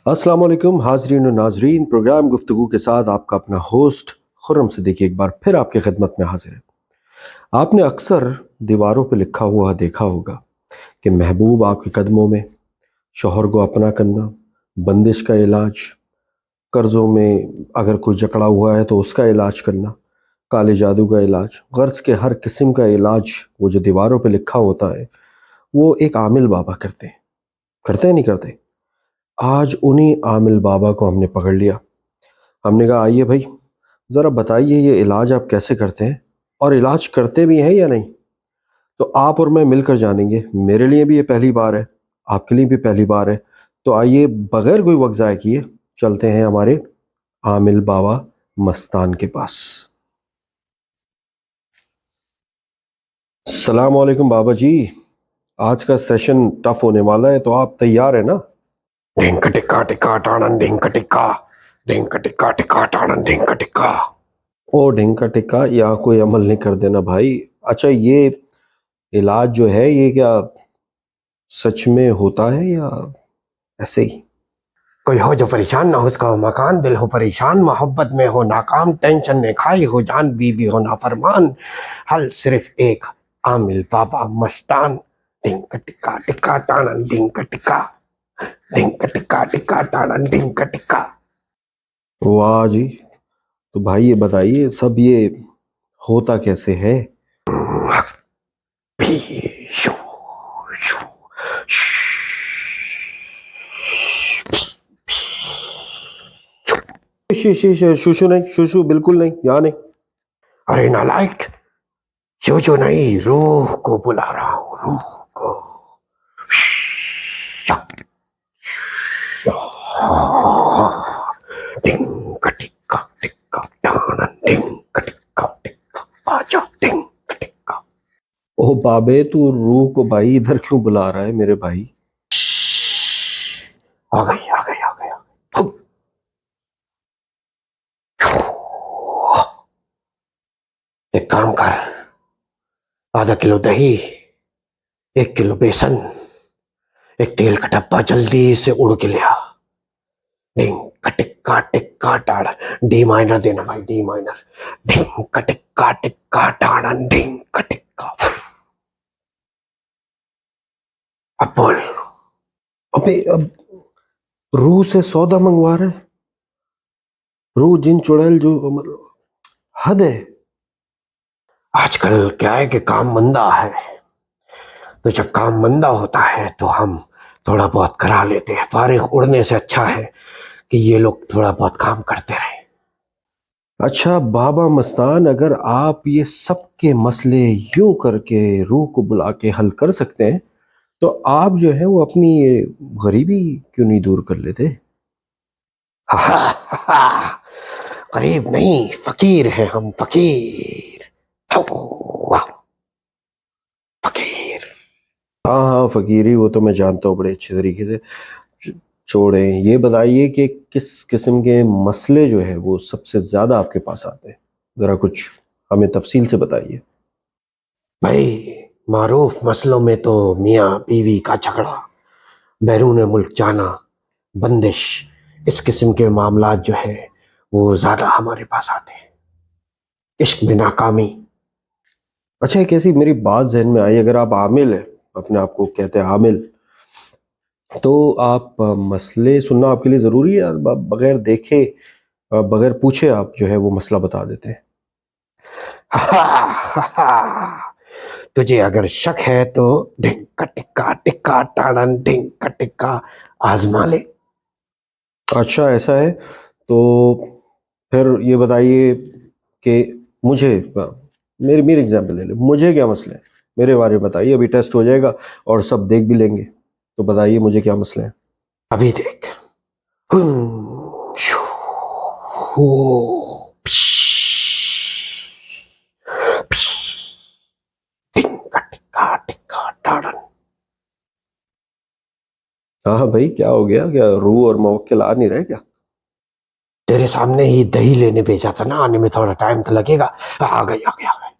अस्सलाम वालेकुम हाजरीन और नाजरीन। प्रोग्राम गुफ्तगू के साथ आपका अपना होस्ट खुर्रम सिद्दीकी एक बार फिर आपकी खिदमत में हाजिर है। आपने अक्सर दीवारों पर लिखा हुआ देखा होगा कि महबूब आपके कदमों में, शौहर को अपना करना, बंदिश का इलाज, कर्ज़ों में अगर कोई जकड़ा हुआ है तो उसका इलाज करना, काले जादू का इलाज, गर्ज के हर किस्म का इलाज वो जो दीवारों पर लिखा होता है वो एक आमिल बाबा करते हैं नहीं करते। आज उन्हीं आमिल बाबा को हमने पकड़ लिया। हमने कहा आइए भाई, ज़रा बताइए ये इलाज आप कैसे करते हैं और इलाज करते भी हैं या नहीं। तो आप और मैं मिलकर जानेंगे। मेरे लिए भी ये पहली बार है, आपके लिए भी पहली बार है। तो आइए बगैर कोई वक्त ज़ाय किए चलते हैं हमारे आमिल बाबा मस्तान के पास। अस्सलाम वालेकुम बाबा जी। आज का सेशन टफ होने वाला है, तो आप तैयार है ना? ढिंक टिक्का टिक्का टाणन ढिंक टिक्का ढिंक टिक्का टिक्का टाणन ढिंक टिक्का। ओ ढिंका टिक्का, यहाँ कोई अमल नहीं कर देना भाई। अच्छा, ये इलाज जो है ये क्या सच में होता है या ऐसे ही? कोई हो जो परेशान ना हो उसका हो मकान, दिल हो परेशान मोहब्बत में हो नाकाम, टेंशन में खाई हो जान, बीबी हो नाफरमान, हल सिर्फ एक आमिल बाबा मस्तान। ढिंक टिक्का टिक्का टाणन ढिंक टिक्का ढिंक टिक्का टिक्का टाणन ढिंक टिक्का। वाह जी। तो भाई ये बताइए सब ये होता कैसे है? भी शू शू शुशु नहीं, शुशु बिल्कुल नहीं, यहाँ नहीं। अरे नालायक, जो नहीं रूह को बुला रहा हूँ, रूह को। टिंक टिक्का टिक्का टाणन टिंक टिक्का टिक्का आजा टिंक टिक्का। ओ बाबे, तू रूह को भाई इधर क्यों बुला रहा है मेरे भाई? आ गई आ गई आ गई आ गई। एक काम कर, आधा किलो दही, 1 किलो बेसन, एक तेल का डब्बा जल्दी से उड़ के ले आ। टिंक टिक्का टिक्का टाणन, डी माइनर देना भाई, डी माइनर। टिंक टिक्का टिक्का टाणन टिंक टिक्का। अब बोल। अबे अब रूह से सौदा मंगवा रहा है? रूह जिन चुड़ैल जो मतलब हद है। आजकल क्या है कि काम मंदा है, तो जब काम मंदा होता है तो हम थोड़ा बहुत करा लेते हैं। फारिग उड़ने से अच्छा है कि ये लोग थोड़ा बहुत काम करते रहे। अच्छा बाबा मस्तान, अगर आप ये सब के मसले यूं करके रूह को बुला के हल कर सकते हैं तो आप जो है वो अपनी ये गरीबी क्यों नहीं दूर कर लेते? गरीब नहीं, फकीर है हम, फकीर। वाह, फकीर। हाँ हाँ, फकीरी वो तो मैं जानता हूँ बड़े अच्छे तरीके से। छोड़े, ये बताइए कि किस किस्म के मसले जो है वो सबसे ज़्यादा आपके पास आते हैं। ज़रा कुछ हमें तफसील से बताइए। भाई, मारूफ मसलों में तो मियाँ बीवी का झगड़ा, बैरून मुल्क जाना, बंदिश, इस किस्म के मामलात जो है वो ज्यादा हमारे पास आते हैं। इश्क में नाकामी। अच्छा, एक ऐसी मेरी बात जहन में आई, अगर आप आमिल हैं, अपने आप को कहते हैं आमिल, तो आप मसले सुनना आपके लिए ज़रूरी है या बगैर देखे बगैर पूछे आप जो है वो मसला बता देते हैं? तुझे अगर शक है तो ढिंक टिक्का टिक्का टाणन ढिंक टिक्का आजमा ले। अच्छा ऐसा है तो फिर ये बताइए कि मुझे, मेरी मेरी एग्जांपल ले ले, मुझे क्या मसले हैं मेरे बारे में बताइए। अभी टेस्ट हो जाएगा और सब देख भी लेंगे, तो बताइए मुझे क्या मसले हैं। अभी देख। शू, हो, ढिंक टिक्का टिक्का टाणन। हाँ हाँ भाई, क्या हो गया? क्या रूह और मवक्किल आ नहीं रहे क्या? तेरे सामने ही दही लेने भेजा था ना, आने में थोड़ा टाइम तो लगेगा। आ गई आ गई आ गई।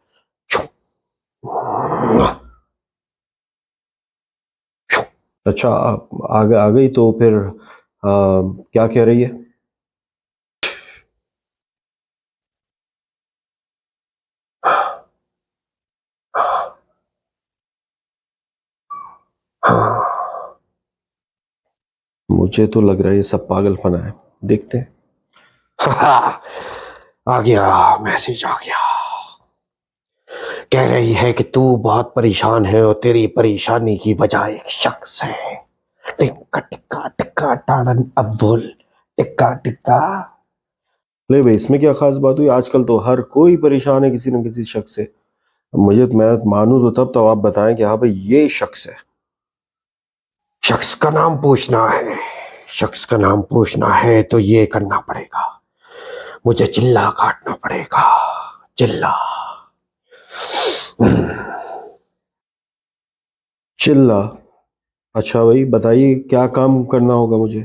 अच्छा, आप आ गई तो फिर क्या कह रही है? हाँ। मुझे तो लग रहा है ये सब पागलपना है, देखते हैं। आ गया, मैसेज आ गया। कह रही है कि तू बहुत परेशान है और तेरी परेशानी की वजह एक शख्स है। टिक्का टिक्का टिक्का टाड़न, अब बोल। टिक्का टिक्का। ले भाई, इसमें क्या खास बात हुई? आजकल तो हर कोई परेशान है किसी न किसी शख्स से। मुझे मैं मानूं तो तब तो आप बताएं कि हाँ भाई ये शख्स है। शख्स का नाम पूछना है, शख्स का नाम पूछना है तो ये करना पड़ेगा, मुझे चिल्ला काटना पड़ेगा। चिल्ला। चिल्ला? अच्छा भाई बताइए क्या काम करना होगा मुझे?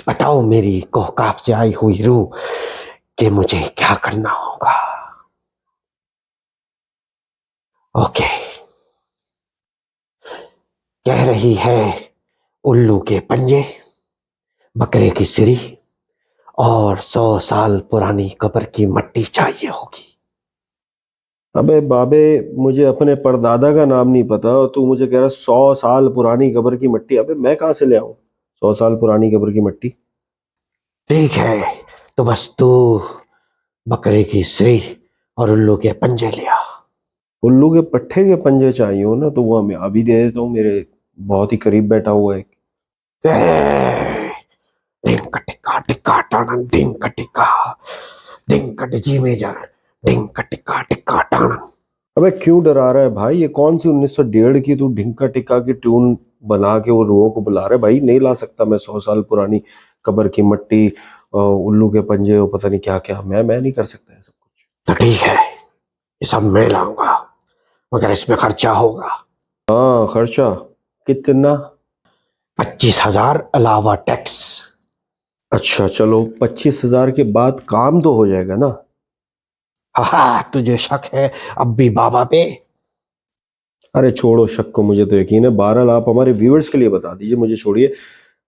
बताओ मेरी कोहकाफ से आई हुई रूह कि मुझे क्या करना होगा। ओके। कह रही है उल्लू के पंजे, बकरे की सिरी और 100 साल पुरानी कब्र की मट्टी चाहिए होगी। अबे बाबे, मुझे अपने परदादा का नाम नहीं पता और तू मुझे कह रहा 100 साल पुरानी कब्र की मिट्टी? अबे मैं कहाँ से ले आऊं 100 साल पुरानी कब्र की मिट्टी? ठीक है, तो बस तू बकरे की सिरी और उल्लू के पंजे लिया। उल्लू के पट्टे के पंजे चाहिए हो ना, तो वो मैं अभी दे देता हूँ, मेरे बहुत ही करीब बैठा हुआ है। ढिंक टिक्का टिक्का टाणन, ढिंक टिक्का ढिंक जी में जा, ढिंक टिक्का टिक्का टाणन। अबे क्यों डरा रहा है भाई? ये कौन सी 1901 की तू ढिंका टिक्का की ट्यून बना के वो रूहों को बुला रहा है? भाई नहीं ला सकता मैं 100 साल पुरानी कब्र की मिट्टी, उल्लू के पंजे और पता नहीं क्या क्या। मैं नहीं कर सकता है सब कुछ। तो ठीक है, ये सब मैं लाऊंगा, मगर इसमें खर्चा होगा। हाँ खर्चा कितना? 25,000 अलावा टैक्स। अच्छा चलो, 25,000 के बाद काम तो हो जाएगा ना? हाँ, तुझे शक है अब भी बाबा पे? अरे छोड़ो शक को, मुझे तो यकीन है। बहरहाल आप हमारे व्यूअर्स के लिए बता दीजिए, मुझे छोड़िए,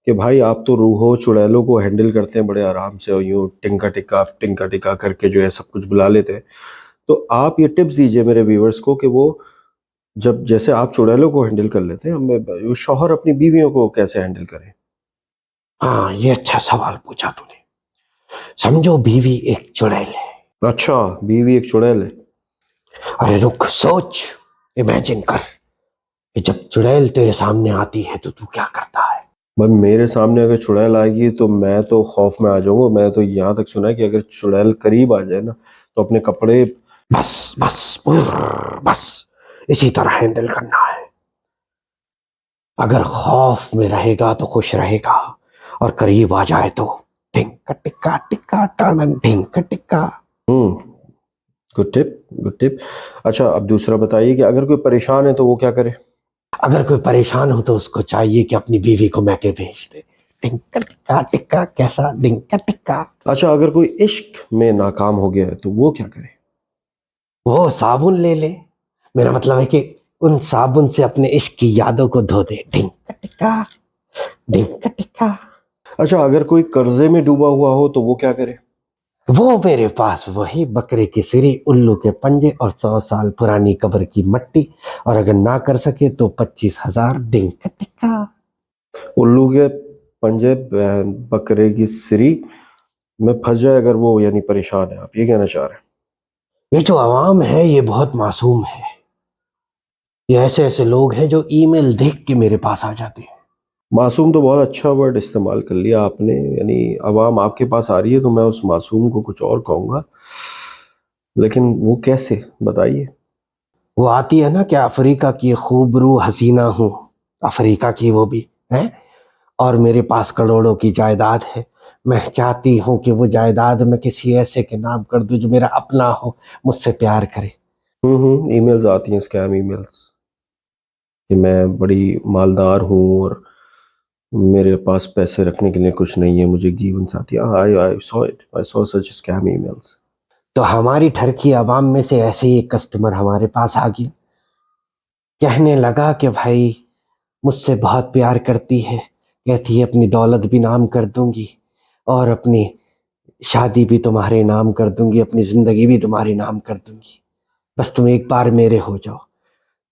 कि भाई आप तो रूहों चुड़ैलों को हैंडल करते हैं बड़े आराम से और यूं टिंका टिक्का करके जो है सब कुछ बुला लेते हैं। तो आप ये टिप्स दीजिए मेरे व्यूअर्स को कि वो जब जैसे आप चुड़ैलों को हैंडल कर लेते हैं, हमें शौहर अपनी बीवियों को कैसे हैंडल करें? हाँ, ये अच्छा सवाल पूछा तूने। समझो बीवी एक चुड़ैल है। अच्छा, बीवी एक चुड़ैल है? अरे रुक, सोच, इमेजिन कर कि जब चुड़ैल तेरे सामने आती है तो तू क्या करता है। भाई मेरे सामने अगर चुड़ैल आएगी तो मैं तो खौफ में आ जाऊंगा। मैं तो यहाँ तक सुना है कि अगर चुड़ैल करीब आ जाए ना तो अपने कपड़े। बस बस बस, इसी तरह हैंडल करना है। अगर खौफ में रहेगा तो खुश रहेगा, और करीब आ जाए तो टिंका टिक्का टिक्का टाणन, टिंका टिक्का। हम्म, गुड टिप, गुड टिप। अच्छा अब दूसरा बताइए कि अगर कोई परेशान है तो वो क्या करे? अगर कोई परेशान हो तो उसको चाहिए कि अपनी बीवी को मैके भेज दे। टिंका टिक्का टिक्का, कैसा टिंका टिक्का। अच्छा अगर कोई इश्क में नाकाम हो गया है तो वो क्या करे? वो साबुन ले ले, मेरा मतलब है कि उन साबुन से अपने इश्क की यादों को धो दे। टिंका टिक्का टिंका टिक्का। अच्छा अगर कोई कर्जे में डूबा हुआ हो तो वो क्या करे? वो मेरे पास वही बकरे की सिरी, उल्लू के पंजे और 100 साल पुरानी कब्र की मट्टी, और अगर ना कर सके तो 25,000 डिंका टिक्का। उल्लू के पंजे, बकरे की सिरी में फंस जाए अगर वो, यानी परेशान है, आप ये कहना चाह रहे हैं? ये जो आवाम है ये बहुत मासूम है। ये ऐसे ऐसे लोग हैं जो ईमेल देख के मेरे पास आ जाते हैं। मासूम तो बहुत अच्छा वर्ड इस्तेमाल कर लिया आपने, यानी अवाम आपके पास आ रही है तो मैं उस मासूम को कुछ और कहूँगा, लेकिन वो कैसे बताइए? वो आती है ना कि अफ्रीका की खूबरू हसीना हूँ, अफ्रीका की वो भी है, और मेरे पास करोड़ों की जायदाद है। मैं चाहती हूँ कि वो जायदाद मैं किसी ऐसे के नाम कर दूं जो मेरा अपना हो, मुझसे प्यार करे। ईमेल्स आती हैं, स्कैम ईमेल्स, कि मैं बड़ी मालदार हूँ और मेरे पास पैसे रखने के लिए कुछ नहीं है, मुझे जीवन साथी। I saw such scam emails. तो हमारी ठरकी आवाम में से ऐसे ही एक कस्टमर हमारे पास आ गया, कहने लगा कि भाई मुझसे बहुत प्यार करती है, कहती है अपनी दौलत भी नाम कर दूंगी और अपनी शादी भी तुम्हारे नाम कर दूंगी, अपनी जिंदगी भी तुम्हारे नाम कर दूंगी, बस तुम एक बार मेरे हो जाओ।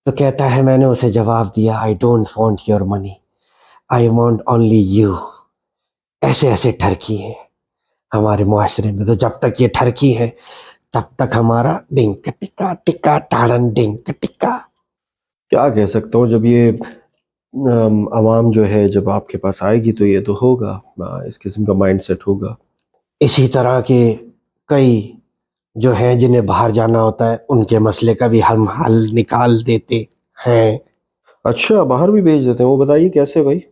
तो कहता है, मैंने उसे जवाब दिया, I don't want your money, I want only you. ऐसे ऐसे ठरकी है हमारे मुआशरे में, तो जब तक ये ठरकी है तब तक हमारा डिंग टिक्का टिक्का टाड़न डिंग टिक्का। क्या कह सकता हूँ, जब ये आवाम जो है जब आपके पास आएगी तो ये तो होगा, इस किस्म का माइंडसेट होगा। इसी तरह के कई जो हैं जिन्हें बाहर जाना होता है, उनके मसले का भी हम हल निकाल देते हैं। अच्छा, बाहर भी भेज देते हैं, वो बताइए कैसे भाई?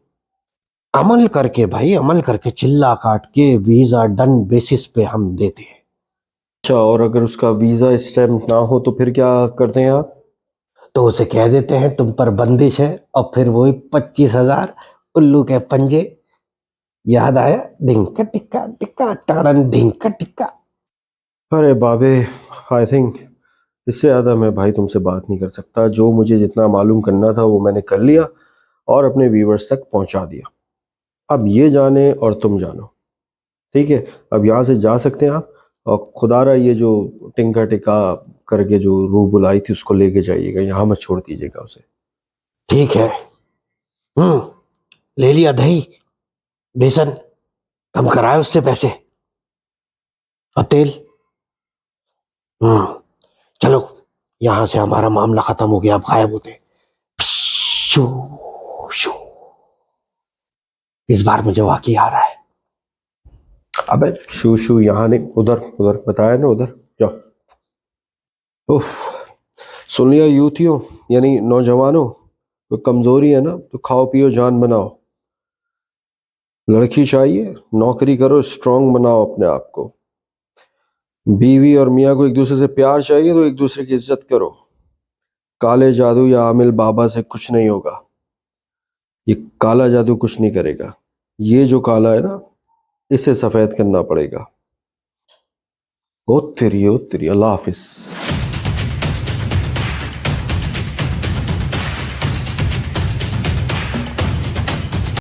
अमल करके भाई, अमल करके, चिल्ला काट के वीजा डन बेसिस पे हम देते हैं। अच्छा, और अगर उसका वीज़ा स्टैम्प ना हो तो फिर क्या करते हैं आप? तो उसे कह देते हैं तुम पर बंदिश है, और फिर वही 25,000 उल्लू के पंजे। याद आया? ढिंका टिक्का टिक्का टाड़न ढिंका टिक्का। अरे बाबे, आई थिंक इससे ज़्यादा मैं भाई तुमसे बात नहीं कर सकता। जो मुझे जितना मालूम करना था वो मैंने कर लिया और अपने व्यूवर्स तक पहुंचा दिया। अब ये जाने और तुम जानो, ठीक है? अब यहाँ से जा सकते हैं आप, और खुदारा ये जो टिंका टिका करके जो रूह बुलाई थी उसको लेके जाइएगा, यहाँ मत छोड़ दीजिएगा उसे। ठीक है। ले लिया दही बेसन, कम कराए उससे पैसे और तेल। चलो, यहां से हमारा मामला खत्म हो गया, अब गायब होते। शू, शू। इस बार मुझे वाकई आ रहा है। अबे शू शू यहाँ नहीं, उधर उधर बताया ना, उधर जाओ। उफ, सुन लिया यूथियों, यानी नौजवानों, तो कमजोरी है ना तो खाओ पियो जान बनाओ। लड़की चाहिए, नौकरी करो, स्ट्रांग बनाओ अपने आप को। बीवी और मियाँ को एक दूसरे से प्यार चाहिए तो एक दूसरे की इज्जत करो। काले जादू या आमिल बाबा से कुछ नहीं होगा, ये काला जादू कुछ नहीं करेगा। ये जो काला है ना, इसे सफेद करना पड़ेगा। ओ तेरी अल्लाह हाफिज।